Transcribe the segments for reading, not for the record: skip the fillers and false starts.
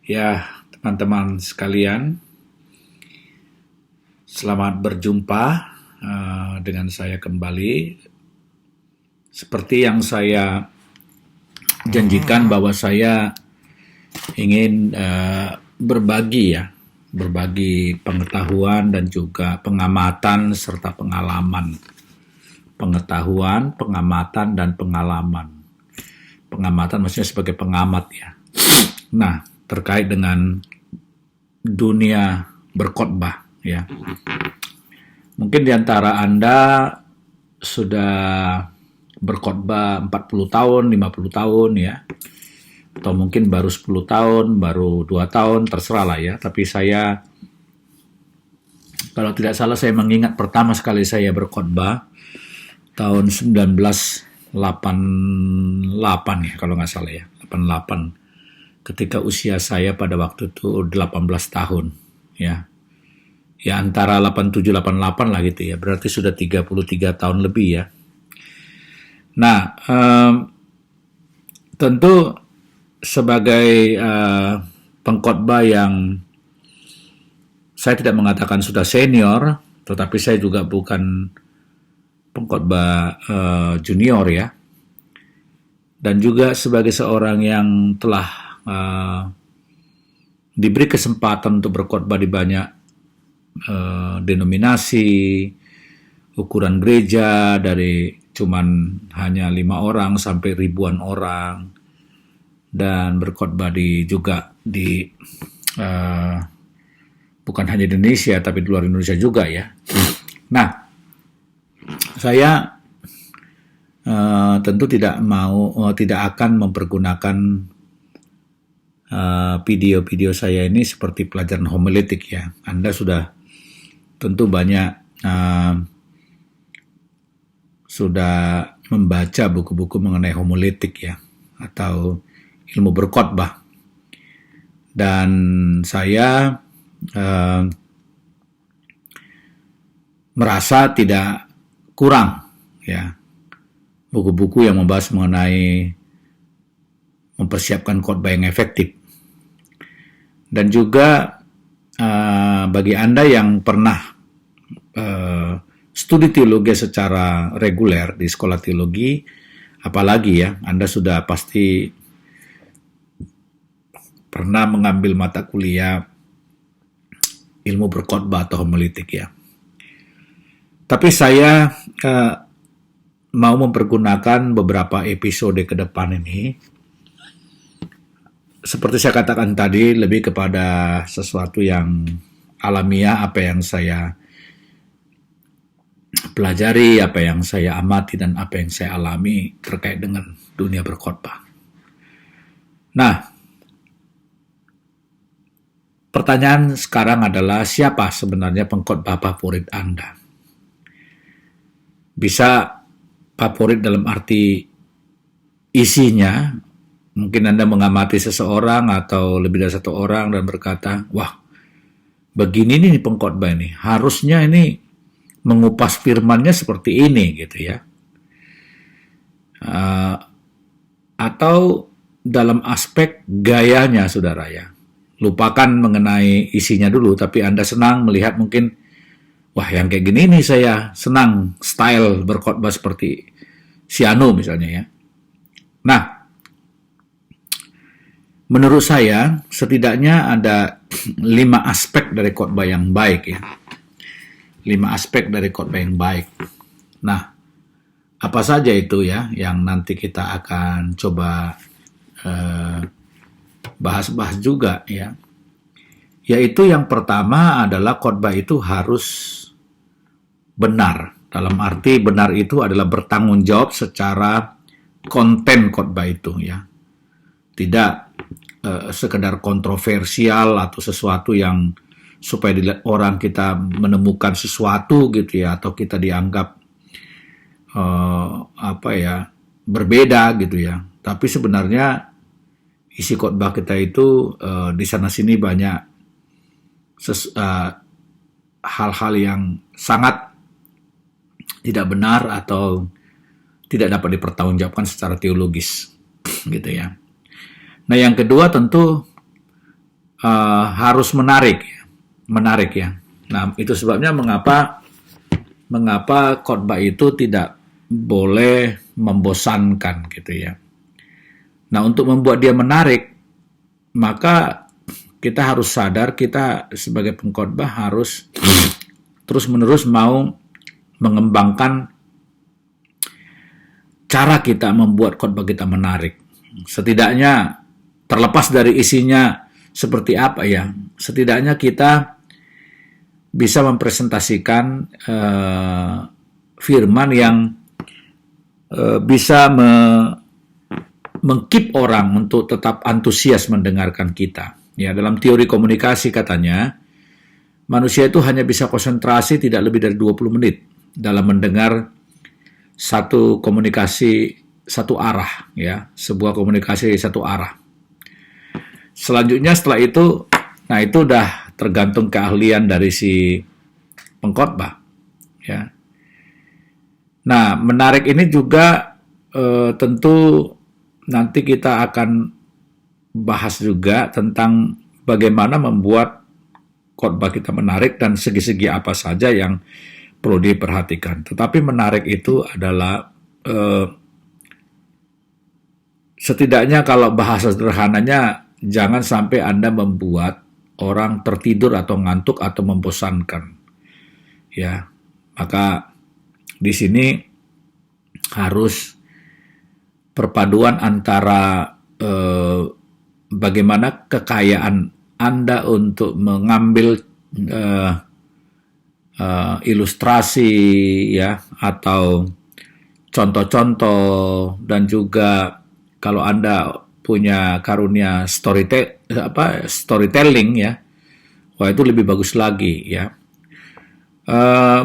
Ya, teman-teman sekalian, selamat berjumpa dengan saya kembali. Seperti yang saya janjikan bahwa saya ingin berbagi pengetahuan dan juga pengamatan serta pengalaman. Pengetahuan, pengamatan, dan pengalaman. Pengamatan maksudnya sebagai pengamat ya. Nah, terkait dengan dunia berkhotbah ya. Mungkin di antara Anda sudah berkhotbah 40 tahun, 50 tahun ya. Atau mungkin baru 10 tahun, baru 2 tahun, terserah lah ya. Tapi saya, kalau tidak salah saya mengingat pertama sekali saya berkhotbah tahun 1988 ya, kalau nggak salah ya, 88. Ketika usia saya pada waktu itu 18 tahun ya. Ya antara 87 88 lah gitu ya. Berarti sudah 33 tahun lebih ya. Nah, tentu sebagai pengkhotbah yang saya tidak mengatakan sudah senior, tetapi saya juga bukan pengkhotbah junior ya. Dan juga sebagai seorang yang telah diberi kesempatan untuk berkhotbah di banyak denominasi, ukuran gereja dari cuman hanya 5 orang sampai ribuan orang, dan berkhotbah juga di bukan hanya di Indonesia tapi di luar Indonesia juga ya. Nah, saya tentu tidak akan mempergunakan video-video saya ini seperti pelajaran homiletik ya. Anda sudah tentu banyak sudah membaca buku-buku mengenai homiletik ya, atau ilmu berkhotbah. Dan saya merasa tidak kurang ya buku-buku yang membahas mengenai mempersiapkan khotbah yang efektif. Dan juga bagi Anda yang pernah studi teologi secara reguler di sekolah teologi, apalagi ya, Anda sudah pasti pernah mengambil mata kuliah ilmu berkhotbah atau homiletik ya. Tapi saya mau mempergunakan beberapa episode ke depan ini, seperti saya katakan tadi, lebih kepada sesuatu yang alamiah, apa yang saya pelajari, apa yang saya amati, dan apa yang saya alami terkait dengan dunia berkhotbah. Nah, pertanyaan sekarang adalah, siapa sebenarnya pengkhotbah favorit Anda? Bisa favorit dalam arti isinya. Mungkin Anda mengamati seseorang atau lebih dari satu orang dan berkata, wah, begini nih pengkhotbah ini, harusnya ini mengupas firman-nya seperti ini gitu ya. Atau dalam aspek gayanya, saudara ya. Lupakan mengenai isinya dulu, tapi Anda senang melihat mungkin, wah yang kayak gini nih saya senang style berkhotbah seperti si Anu misalnya ya. Nah, menurut saya, setidaknya ada 5 aspek dari khotbah yang baik ya. 5 aspek dari khotbah yang baik. Nah, apa saja itu ya yang nanti kita akan coba bahas-bahas juga ya. Yaitu yang pertama adalah khotbah itu harus benar. Dalam arti benar itu adalah bertanggung jawab secara konten khotbah itu ya. Tidak sekedar kontroversial atau sesuatu yang supaya dilihat orang kita menemukan sesuatu gitu ya, atau kita dianggap berbeda gitu ya. Tapi sebenarnya isi khotbah kita itu di sana sini banyak hal-hal yang sangat tidak benar atau tidak dapat dipertanggungjawabkan secara teologis gitu ya. Nah, yang kedua tentu harus menarik ya. Nah, itu sebabnya mengapa khotbah itu tidak boleh membosankan gitu ya. Nah, untuk membuat dia menarik, maka kita harus sadar kita sebagai pengkhotbah harus terus-menerus mau mengembangkan cara kita membuat khotbah kita menarik. Setidaknya terlepas dari isinya seperti apa ya, setidaknya kita bisa mempresentasikan firman yang bisa meng-keep orang untuk tetap antusias mendengarkan kita. Ya, dalam teori komunikasi katanya, manusia itu hanya bisa konsentrasi tidak lebih dari 20 menit dalam mendengar satu komunikasi satu arah, ya, sebuah komunikasi satu arah. Selanjutnya setelah itu, nah itu udah tergantung keahlian dari si pengkhotbah, ya. Nah, menarik ini juga tentu nanti kita akan bahas juga tentang bagaimana membuat khotbah kita menarik dan segi-segi apa saja yang perlu diperhatikan. Tetapi menarik itu adalah setidaknya kalau bahasa sederhananya, jangan sampai Anda membuat orang tertidur atau ngantuk atau membosankan. Ya, maka di sini harus perpaduan antara bagaimana kekayaan Anda untuk mengambil ilustrasi ya atau contoh-contoh, dan juga kalau Anda punya karunia storytelling ya, wah itu lebih bagus lagi ya.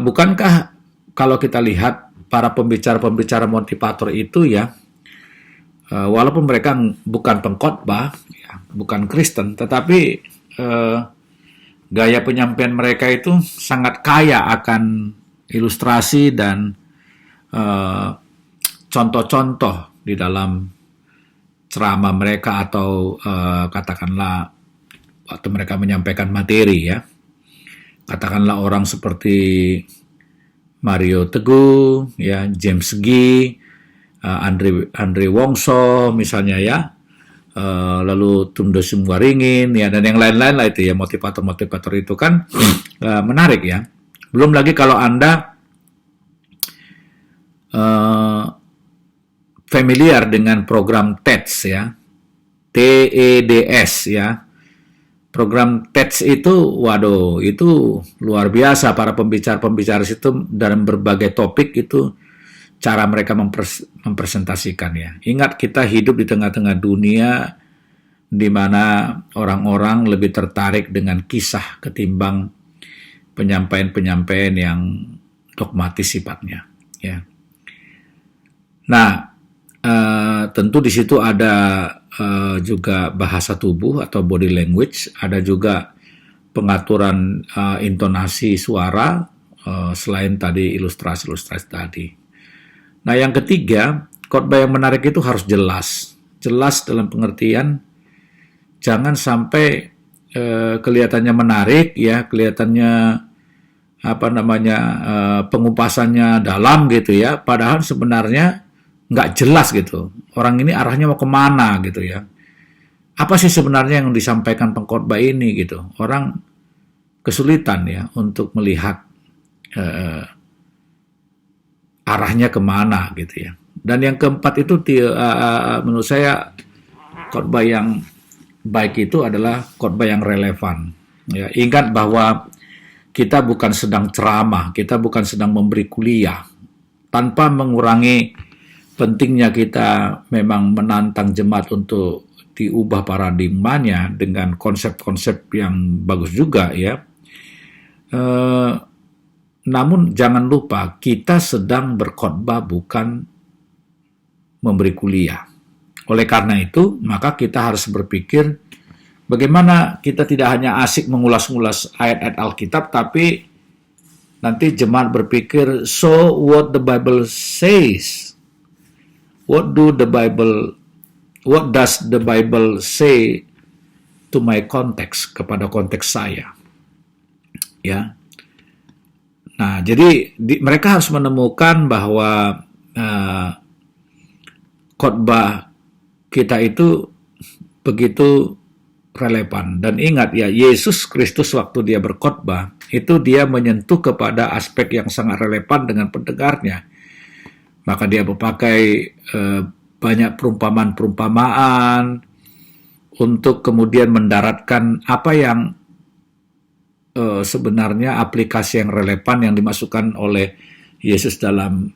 Bukankah kalau kita lihat para pembicara-pembicara motivator itu ya, walaupun mereka bukan pengkhotbah, ya, bukan Kristen, tetapi gaya penyampaian mereka itu sangat kaya akan ilustrasi dan contoh-contoh di dalam ceramah mereka atau katakanlah waktu mereka menyampaikan materi ya. Katakanlah orang seperti Mario Teguh, ya, James Gee, Andre Wongso misalnya ya, lalu Tundo Sumwaringin ya, dan yang lain-lain lah itu ya, motivator-motivator itu kan menarik ya. Belum lagi kalau Anda familiar dengan program TEDS ya, TEDS ya. Program TEDS itu, waduh, itu luar biasa. Para pembicara-pembicara situ dalam berbagai topik itu cara mereka mempresentasikan ya. Ingat, kita hidup di tengah-tengah dunia di mana orang-orang lebih tertarik dengan kisah ketimbang penyampaian-penyampaian yang dogmatis sifatnya ya. Nah, tentu di situ ada juga bahasa tubuh atau body language, ada juga pengaturan intonasi suara, selain tadi ilustrasi-ilustrasi tadi. Nah, yang ketiga, khotbah yang menarik itu harus jelas. Jelas dalam pengertian jangan sampai kelihatannya menarik ya, kelihatannya pengupasannya dalam gitu ya, padahal sebenarnya nggak jelas gitu. Orang ini arahnya mau kemana gitu ya. Apa sih sebenarnya yang disampaikan pengkhotbah ini gitu. Orang kesulitan ya untuk melihat arahnya kemana gitu ya. Dan yang keempat itu menurut saya khotbah yang baik itu adalah khotbah yang relevan. Ya, ingat bahwa kita bukan sedang ceramah, kita bukan sedang memberi kuliah, tanpa mengurangi pentingnya kita memang menantang jemaat untuk diubah paradigmanya dengan konsep-konsep yang bagus juga ya. Namun jangan lupa kita sedang berkhotbah, bukan memberi kuliah. Oleh karena itu, maka kita harus berpikir bagaimana kita tidak hanya asik mengulas-ulas ayat-ayat Alkitab, tapi nanti jemaat berpikir, so what the Bible says? What does the Bible say to my context, kepada konteks saya. Ya. Nah, jadi mereka harus menemukan bahwa khotbah kita itu begitu relevan. Dan ingat ya, Yesus Kristus waktu dia berkhotbah, itu dia menyentuh kepada aspek yang sangat relevan dengan pendengarnya. Maka dia memakai banyak perumpamaan-perumpamaan untuk kemudian mendaratkan apa yang sebenarnya aplikasi yang relevan yang dimasukkan oleh Yesus dalam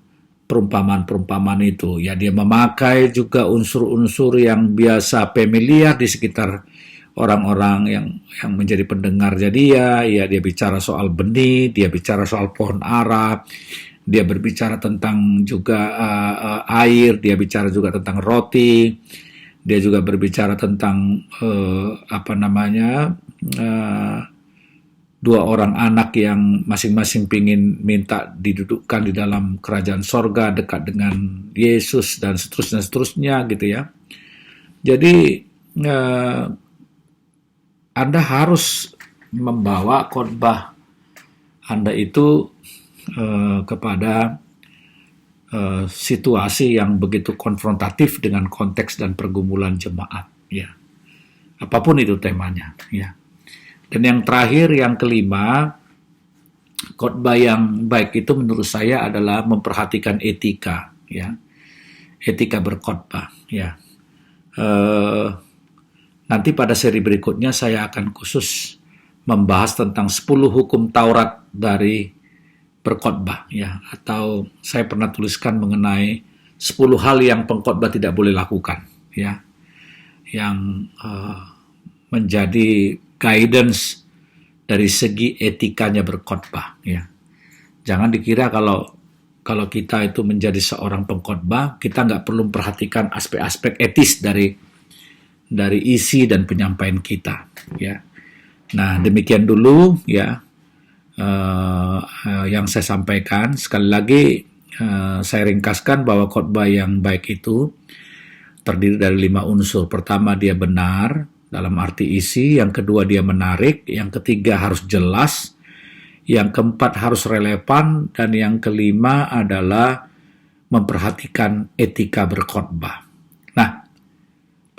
perumpamaan-perumpamaan itu. Ya, dia memakai juga unsur-unsur yang biasa familiar di sekitar orang-orang yang menjadi pendengar. Jadi ya dia bicara soal benih, dia bicara soal pohon ara, dia berbicara tentang juga air, dia bicara juga tentang roti, dia juga berbicara tentang dua orang anak yang masing-masing pingin minta didudukkan di dalam kerajaan sorga dekat dengan Yesus dan seterusnya gitu ya. Jadi Anda harus membawa khotbah Anda itu kepada situasi yang begitu konfrontatif dengan konteks dan pergumulan jemaat, ya. Apapun itu temanya, ya. Dan yang terakhir, yang kelima, khotbah yang baik itu menurut saya adalah memperhatikan etika, ya. Etika berkhotbah, ya. Nanti pada seri berikutnya saya akan khusus membahas tentang 10 hukum Taurat dari berkhotbah, ya. Atau saya pernah tuliskan mengenai 10 hal yang pengkhotbah tidak boleh lakukan, ya. Yang menjadi guidance dari segi etikanya berkhotbah, ya. Jangan dikira kalau kita itu menjadi seorang pengkhotbah, kita nggak perlu memperhatikan aspek-aspek etis dari isi dan penyampaian kita, ya. Nah, demikian dulu, ya, yang saya sampaikan. Sekali lagi saya ringkaskan bahwa khotbah yang baik itu terdiri dari 5 unsur. Pertama, dia benar dalam arti isi, yang kedua dia menarik, yang ketiga harus jelas, yang keempat harus relevan, dan yang kelima adalah memperhatikan etika berkhotbah. Nah,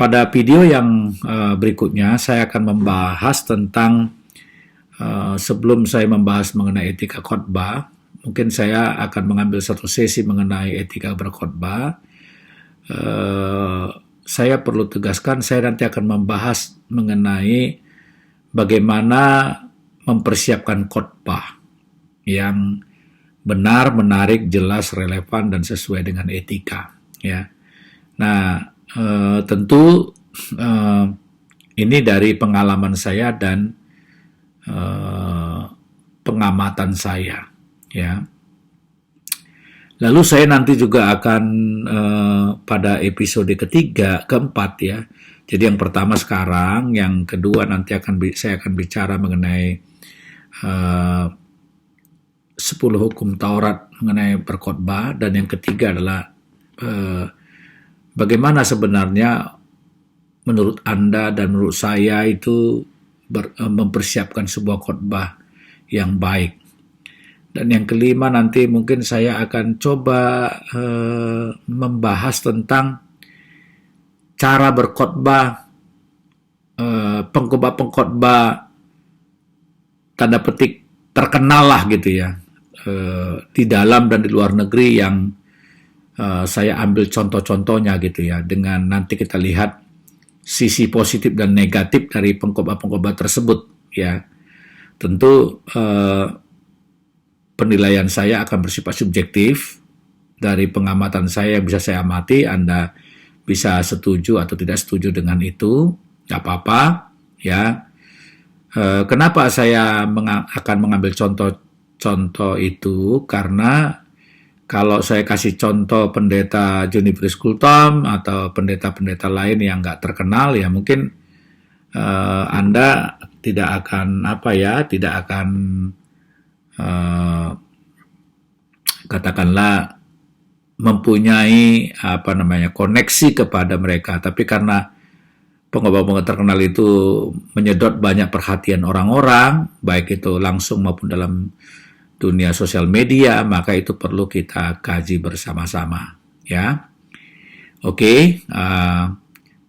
pada video yang berikutnya saya akan membahas tentang sebelum saya membahas mengenai etika khotbah, mungkin saya akan mengambil satu sesi mengenai etika berkhotbah. Saya perlu tegaskan, saya nanti akan membahas mengenai bagaimana mempersiapkan khotbah yang benar, menarik, jelas, relevan, dan sesuai dengan etika, ya. Nah, tentu ini dari pengalaman saya dan pengamatan saya, ya. Lalu saya nanti juga akan pada episode ketiga, keempat, ya. Jadi yang pertama sekarang, yang kedua nanti saya akan bicara mengenai 10 hukum Taurat mengenai berkhotbah, dan yang ketiga adalah bagaimana sebenarnya menurut Anda dan menurut saya itu mempersiapkan sebuah khotbah yang baik. Dan yang kelima nanti mungkin saya akan coba membahas tentang cara berkhotbah, pengkhotbah tanda petik terkenal lah gitu ya, di dalam dan di luar negeri yang saya ambil contoh-contohnya gitu ya, dengan nanti kita lihat sisi positif dan negatif dari pengkhotbah tersebut, ya. Tentu penilaian saya akan bersifat subjektif dari pengamatan saya yang bisa saya amati. Anda bisa setuju atau tidak setuju dengan itu, nggak apa-apa, ya. Kenapa saya akan mengambil contoh itu? Karena kalau saya kasih contoh pendeta Juniperus Kultom atau pendeta-pendeta lain yang nggak terkenal, ya mungkin Anda tidak akan katakanlah mempunyai koneksi kepada mereka. Tapi karena pengkhotbah terkenal itu menyedot banyak perhatian orang-orang, baik itu langsung maupun dalam dunia sosial media, maka itu perlu kita kaji bersama-sama, ya. Oke,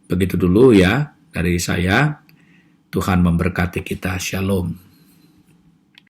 begitu dulu ya dari saya. Tuhan memberkati kita. Shalom.